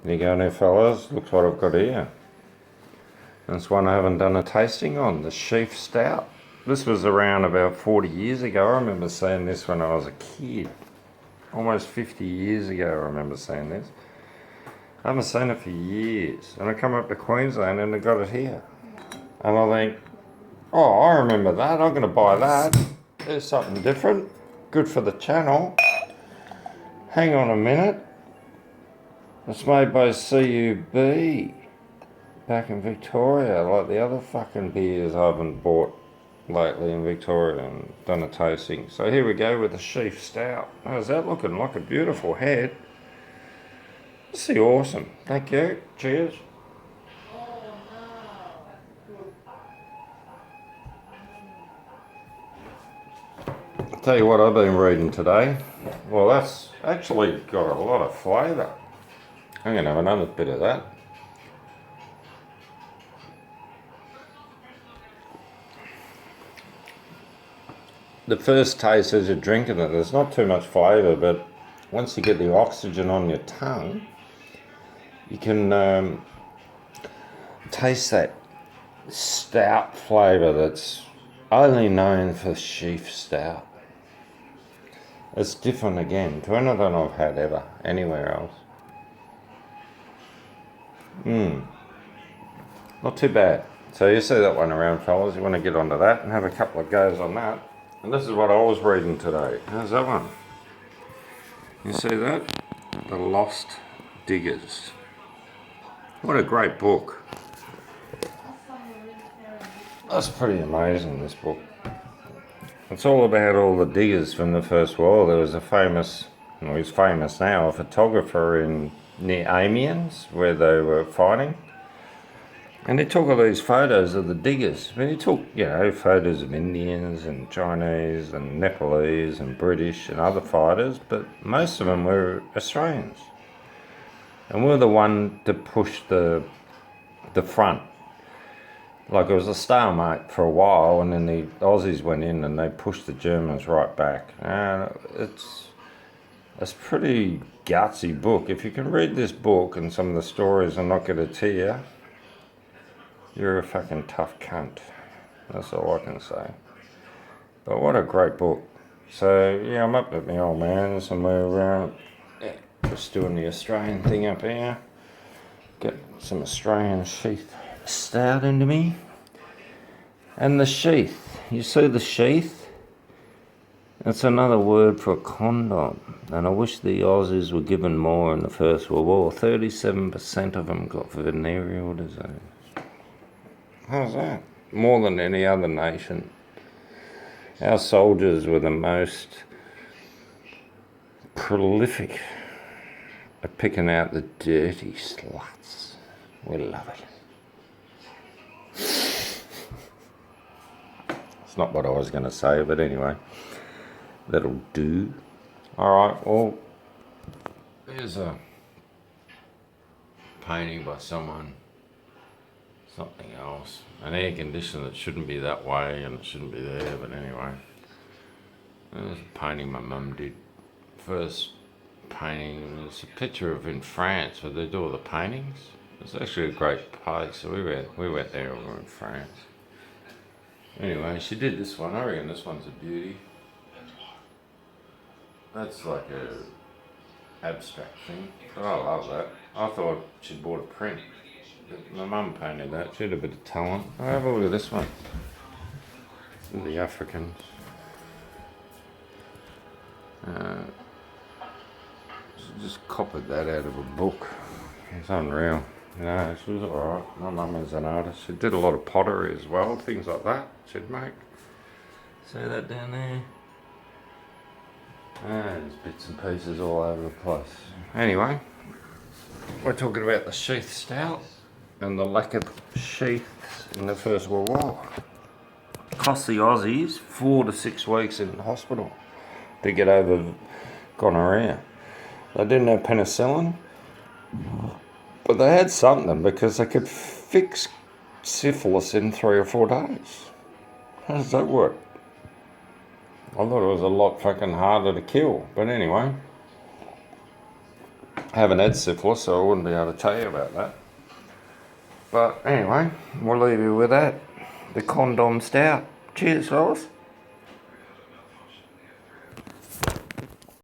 You go there, fellas. Looks what I've got here. That's one I haven't done a tasting on, the Sheaf Stout. This was around about 40 years ago. I remember seeing this when I was a kid. Almost 50 years ago I remember seeing this. I haven't seen it for years. And I come up to Queensland and I got it here. And I think, oh, I remember that. I'm going to buy that. There's something different. Good for the channel. Hang on a minute. It's made by CUB. Back in Victoria, like the other fucking beers I haven't bought lately in Victoria and done a tasting. So here we go with the Sheaf Stout. How's that looking? Like a beautiful head. This is awesome. Thank you. Cheers. I'll tell you what I've been reading today. Well, that's actually got a lot of flavour. I'm going to have another bit of that. The first taste as you're drinking it, there's not too much flavour, but once you get the oxygen on your tongue, you can taste that stout flavour that's only known for Sheaf Stout. It's different again to anything I've had ever, anywhere else. Not too bad. So you see that one around, fellas, you want to get onto that and have a couple of goes on that. And this is what I was reading today. How's that one? You see that? The Lost Diggers. What a great book. That's pretty amazing, this book. It's all about all the diggers from the First World. There was a famous, well, he's famous now, a photographer in near Amiens where they were fighting. And he took all these photos of the diggers. I mean, he took, photos of Indians and Chinese and Nepalese and British and other fighters, but most of them were Australians. And we're the one to push the front. Like it was a stalemate for a while, and then the Aussies went in and they pushed the Germans right back. And it's pretty gutsy book. If you can read this book and some of the stories and not get a tear, you're a fucking tough cunt. That's all I can say. But what a great book. So, yeah, I'm up at my old man's and we're just doing the Australian thing up here. Get some Australian Sheaf Stout into me. And the sheath. You see the sheath? That's another word for a condom. And I wish the Aussies were given more in the First World War. 37% of them got venereal disease. How's that? More than any other nation. Our soldiers were the most prolific at picking out the dirty sluts. We love it. It's not what I was going to say, but anyway, that'll do. Alright, well, here's a painting by someone. Something else. An air conditioner that shouldn't be that way and it shouldn't be there, but anyway. There's a painting my mum did. First painting, it's a picture of in France where they do all the paintings. It's actually a great place, so we went there when we were in France. Anyway, she did this one. I reckon this one's a beauty. That's like a abstract thing, but I love that. I thought she'd bought a print. My mum painted that. She had a bit of talent. Oh, have a look at this one. The Africans. She just copied that out of a book. It's unreal. She was alright. My mum was an artist. She did a lot of pottery as well, things like that she'd make. See that down there? There's bits and pieces all over the place. Anyway, we're talking about the Sheaf Stout and the lack of sheaths in the First World War. It cost the Aussies 4 to 6 weeks in hospital to get over gonorrhea. They didn't have penicillin, but they had something because they could fix syphilis in 3 or 4 days. How does that work? I thought it was a lot fucking harder to kill, but anyway. haven't had syphilis, so I wouldn't be able to tell you about that. But anyway, we'll leave you with that. The condom stout. Cheers, fellas.